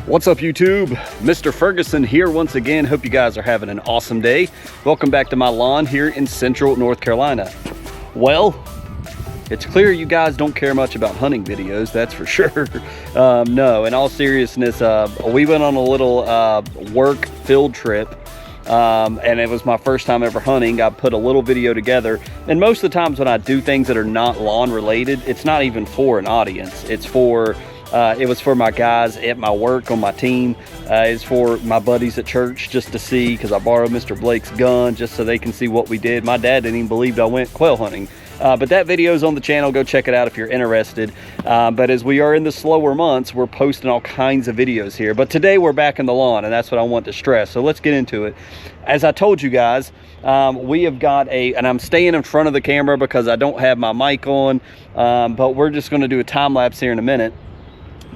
What's up, YouTube? Mr. Ferguson here once again. Hope you guys are having an awesome day. Welcome back to my lawn here in central North Carolina. Well, it's clear you guys don't care much about hunting videos, that's for sure. No, in all seriousness, we went on a little work field trip, and it was my first time ever hunting. I put a little video together, and most of the times when I do things that are not lawn related, it's not even for an audience. It's for it was for my guys at my work on my team. It's for my buddies at church just to see, because I borrowed Mr. Blake's gun just so they can see what we did. My dad didn't even believe I went quail hunting. But that video is on the channel. Go check it out if you're interested. But as we are in the slower months, we're posting all kinds of videos here. But today we're back in the lawn, and that's what I want to stress. So let's get into it. As I told you guys, we have got and I'm staying in front of the camera because I don't have my mic on, but we're just going to do a time lapse here in a minute.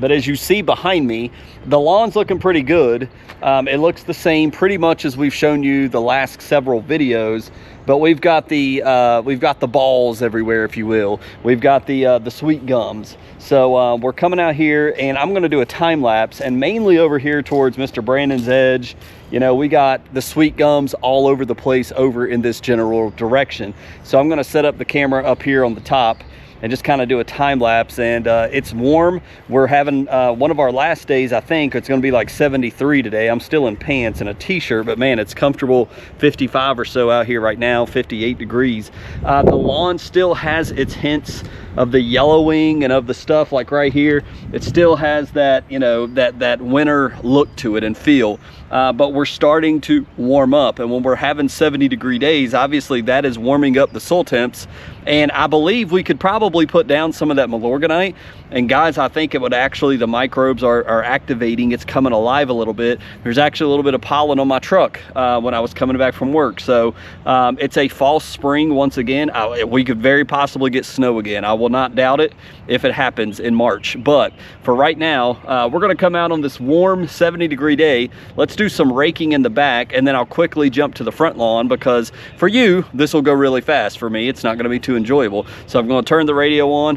But as you see behind me, the lawn's looking pretty good. It looks the same pretty much as we've shown you the last several videos, but we've got the balls everywhere, if you will. We've got the sweet gums. So we're coming out here, and I'm gonna do a time lapse, and mainly over here towards Mr. Brandon's edge. You know, we got the sweet gums all over the place over in this general direction. So I'm gonna set up the camera up here on the top and just kind of do a time lapse. And it's warm. We're having one of our last days. I think it's going to be like 73 today. I'm still in pants and a t-shirt, but man, it's comfortable. 55 or so out here right now, 58 degrees. The lawn still has its hints of the yellowing and of the stuff like right here. It still has that, you know, that winter look to it and feel. But we're starting to warm up, and when we're having 70-degree days, obviously that is warming up the soil temps. And I believe we could probably put down some of that Milorganite. And guys, I think it would actually, the microbes are activating. It's coming alive a little bit. There's actually a little bit of pollen on my truck when I was coming back from work. So it's a false spring once again. We could very possibly get snow again. I will not doubt it if it happens in March. But for right now, we're gonna come out on this warm 70-degree day. Let's do some raking in the back, and then I'll quickly jump to the front lawn, because for you, this will go really fast. For me, it's not gonna be too enjoyable. So I'm gonna turn the radio on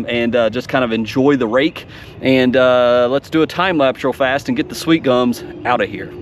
and just kind of enjoy the rake. And let's do a time lapse real fast and get the sweet gums out of here.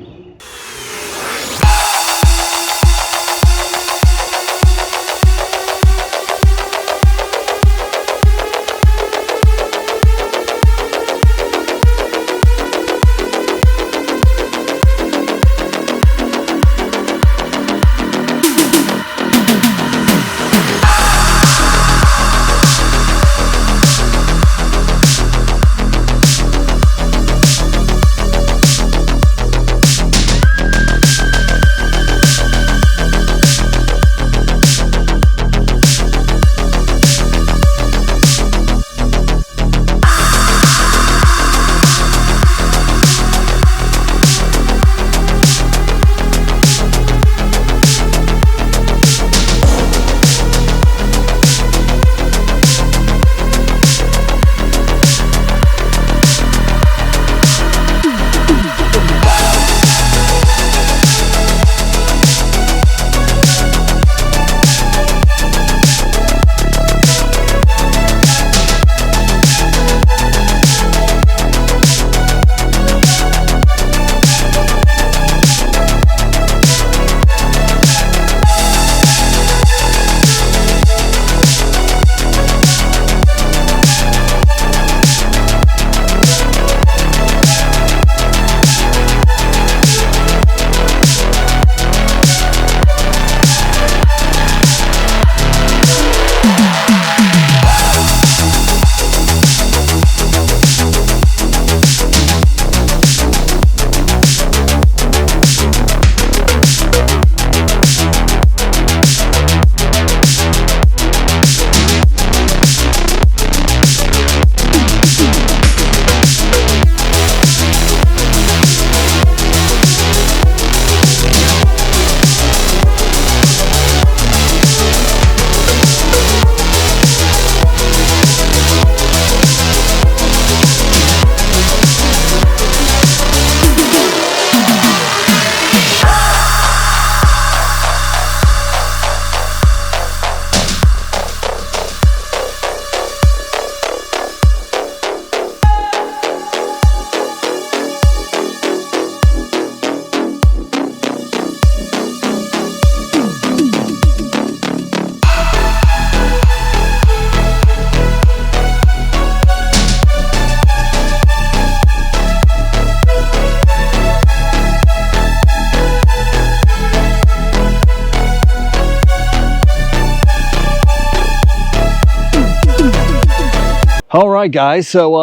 All right, guys. So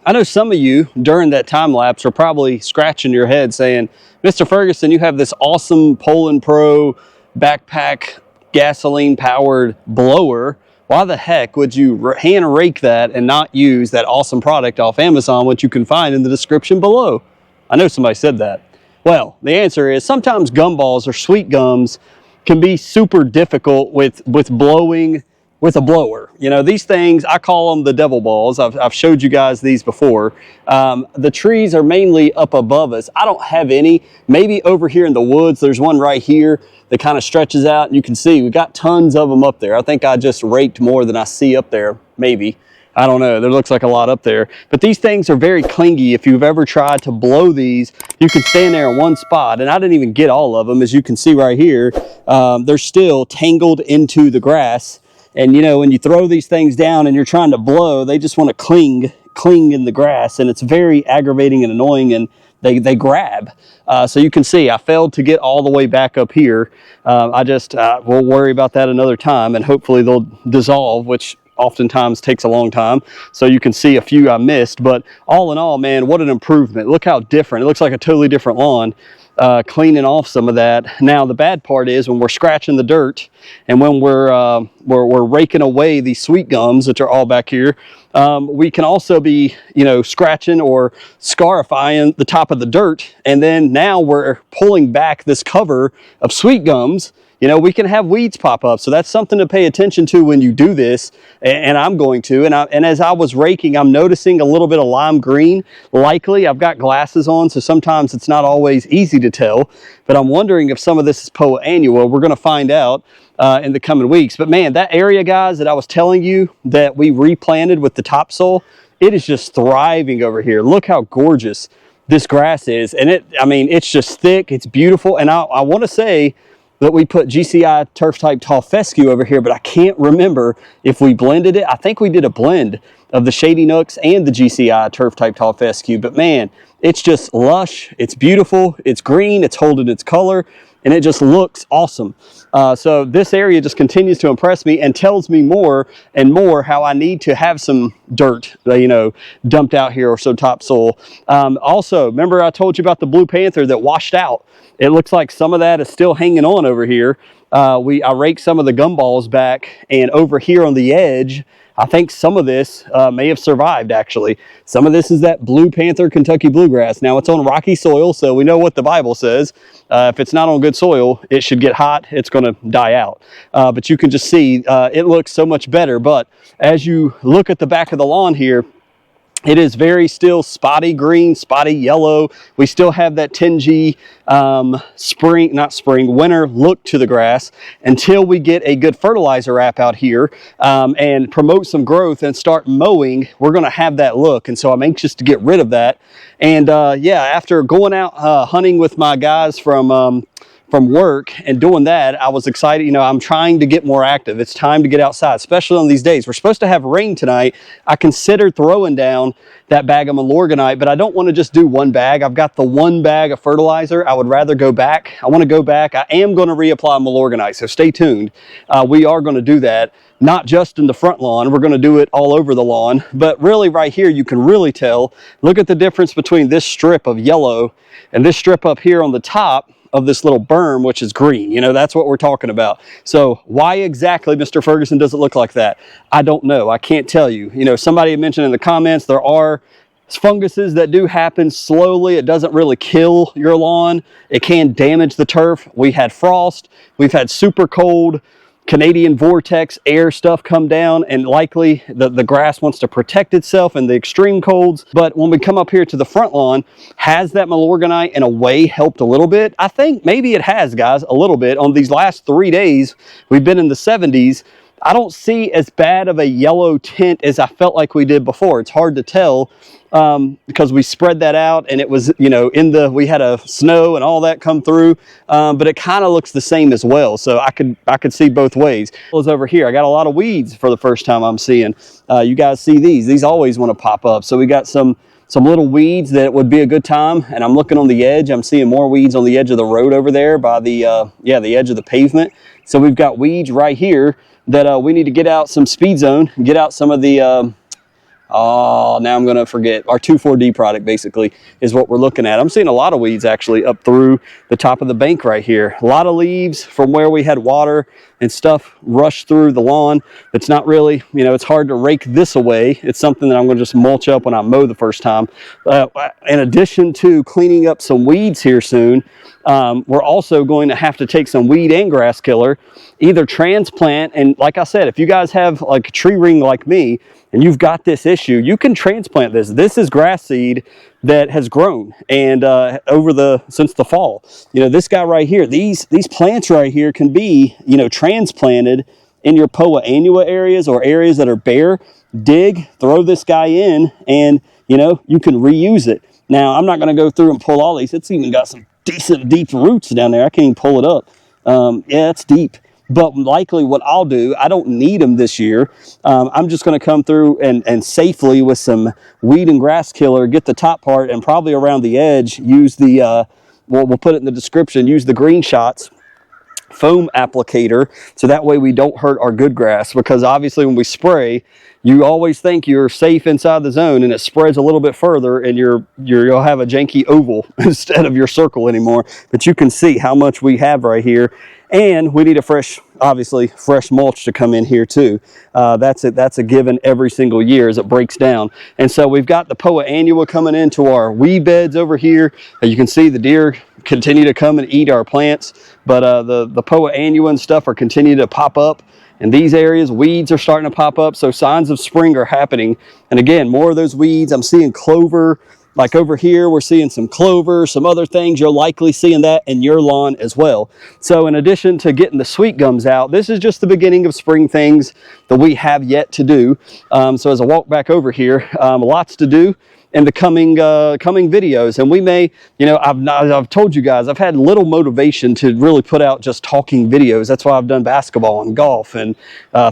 I know some of you during that time lapse are probably scratching your head saying, Mr. Ferguson, you have this awesome Poland Pro backpack gasoline powered blower. Why the heck would you hand rake that and not use that awesome product off Amazon, which you can find in the description below? I know somebody said that. Well, the answer is sometimes gumballs or sweet gums can be super difficult with blowing with a blower. You know, these things, I call them the devil balls. I've showed you guys these before. The trees are mainly up above us. I don't have any. Maybe over here in the woods, there's one right here that kind of stretches out. And you can see we've got tons of them up there. I think I just raked more than I see up there, maybe. I don't know, there looks like a lot up there. But these things are very clingy. If you've ever tried to blow these, you can stand there in one spot, and I didn't even get all of them. As you can see right here, they're still tangled into the grass. And you know, when you throw these things down and you're trying to blow, they just want to cling in the grass, and it's very aggravating and annoying, and they grab. So you can see I failed to get all the way back up here. We'll worry about that another time, and hopefully they'll dissolve, which oftentimes takes a long time. So you can see a few I missed, but all in all, man, what an improvement. Look how different. It looks like a totally different lawn. Cleaning off some of that. Now the bad part is when we're scratching the dirt and when we're raking away these sweet gums, which are all back here, we can also be, you know, scratching or scarifying the top of the dirt, and then now we're pulling back this cover of sweet gums. You know, we can have weeds pop up. So that's something to pay attention to when you do this. And I'm going to. And as I was raking, I'm noticing a little bit of lime green. Likely, I've got glasses on, so sometimes it's not always easy to tell. But I'm wondering if some of this is Poa annua. We're going to find out in the coming weeks. But man, that area, guys, that I was telling you that we replanted with the topsoil, it is just thriving over here. Look how gorgeous this grass is. And it's just thick. It's beautiful. And I want to say that we put GCI turf type tall fescue over here, but I can't remember if we blended it. I think we did a blend of the Shady Nooks and the GCI turf type tall fescue, but man, it's just lush, it's beautiful, it's green, it's holding its color, and it just looks awesome. So this area just continues to impress me and tells me more and more how I need to have some dirt, you know, dumped out here or some topsoil. Also, remember I told you about the blue panther that washed out? It looks like some of that is still hanging on over here. I raked some of the gumballs back, and over here on the edge, I think some of this may have survived, actually. Some of this is that blue panther Kentucky bluegrass. Now, it's on rocky soil, so we know what the Bible says. If it's not on good soil, it should get hot. It's going to die out. But you can just see it looks so much better. But as you look at the back of the lawn here, it is very still spotty green, spotty yellow. We still have that 10G winter look to the grass until we get a good fertilizer wrap out here and promote some growth and start mowing. We're going to have that look. And so I'm anxious to get rid of that. And yeah, after going out hunting with my guys from work and doing that, I was excited. You know, I'm trying to get more active. It's time to get outside, especially on these days. We're supposed to have rain tonight. I considered throwing down that bag of Milorganite, but I don't want to just do one bag. I've got the one bag of fertilizer. I would rather go back. I want to go back. I am going to reapply Milorganite, so stay tuned. We are going to do that, not just in the front lawn. We're going to do it all over the lawn, but really right here, you can really tell. Look at the difference between this strip of yellow and this strip up here on the top of this little berm, which is green. You know, that's what we're talking about. So why exactly, Mr. Ferguson, does it look like that? I don't know. I can't tell you. You know, somebody mentioned in the comments there are funguses that do happen slowly. It doesn't really kill your lawn. It can damage the turf. We had frost. We've had super cold Canadian vortex air stuff come down, and likely the grass wants to protect itself in the extreme colds. But when we come up here to the front lawn, has that Milorganite in a way helped a little bit? I think maybe it has, guys, a little bit. On these last 3 days, we've been in the 70s. I don't see as bad of a yellow tint as I felt like we did before. It's hard to tell because we spread that out, and it was, you know, we had a snow and all that come through, but it kind of looks the same as well. So I could see both ways. Over here, I got a lot of weeds for the first time I'm seeing. You guys see these always want to pop up. So we got some little weeds that would be a good time, and I'm looking on the edge. I'm seeing more weeds on the edge of the road over there by the edge of the pavement. So we've got weeds right here that we need to get out some speed zone, get out some of the Oh, now I'm going to forget. Our 2,4-D product basically is what we're looking at. I'm seeing a lot of weeds actually up through the top of the bank right here. A lot of leaves from where we had water and stuff rush through the lawn. It's not really, you know, it's hard to rake this away. It's something that I'm going to just mulch up when I mow the first time. In addition to cleaning up some weeds here soon, we're also going to have to take some weed and grass killer, either transplant, and like I said, if you guys have like a tree ring like me and you've got this issue, you can transplant this. This is grass seed that has grown and since the fall. You know, this guy right here, these plants right here can be, you know, transplanted in your Poa annua areas or areas that are bare. Dig, throw this guy in, and you know, you can reuse it. Now, I'm not going to go through and pull all these. It's even got some decent deep roots down there. I can't even pull it up. Yeah, it's deep. But likely what I'll do, I don't need them this year. I'm just going to come through and safely with some weed and grass killer, get the top part, and probably around the edge, use the, we'll put it in the description, use the Green Shots foam applicator, so that way we don't hurt our good grass, because obviously when we spray, you always think you're safe inside the zone and it spreads a little bit further and you'll have a janky oval instead of your circle anymore. But you can see how much we have right here, and we need a fresh mulch to come in here too. That's a given every single year as it breaks down. And so we've got the Poa annua coming into our weed beds over here. You can see the deer continue to come and eat our plants, but the Poa annua and stuff are continuing to pop up in these areas. Weeds are starting to pop up, so signs of spring are happening. And again, more of those weeds. I'm seeing clover. Like over here, we're seeing some clover, some other things. You're likely seeing that in your lawn as well. So in addition to getting the sweet gums out, this is just the beginning of spring things that we have yet to do. So as I walk back over here, lots to do in the coming videos. And we may, you know, I've told you guys, I've had little motivation to really put out just talking videos. That's why I've done basketball and golf and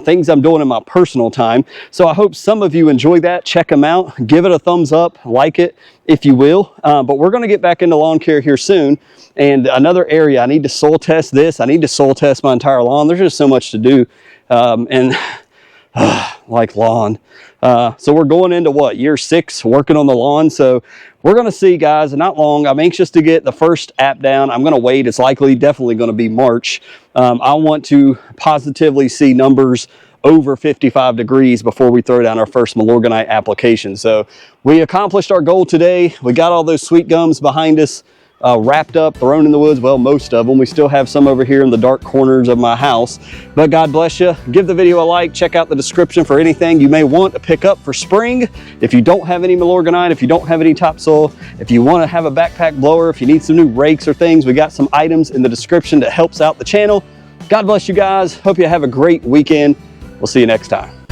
things I'm doing in my personal time. So I hope some of you enjoy that. Check them out. Give it a thumbs up. Like it if you will. But we're going to get back into lawn care here soon. And another area, I need to soil test this. I need to soil test my entire lawn. There's just so much to do. Like lawn. So we're going into what, year 6 working on the lawn. So we're going to see, guys, not long. I'm anxious to get the first app down. I'm going to wait. It's definitely going to be March. I want to positively see numbers over 55 degrees before we throw down our first Milorganite application. So we accomplished our goal today. We got all those sweet gums behind us, wrapped up, thrown in the woods. Well, most of them. We still have some over here in the dark corners of my house. But God bless you. Give the video a like. Check out the description for anything you may want to pick up for spring. If you don't have any Milorganite, if you don't have any topsoil, if you want to have a backpack blower, if you need some new rakes or things, we got some items in the description that helps out the channel. God bless you guys. Hope you have a great weekend. We'll see you next time.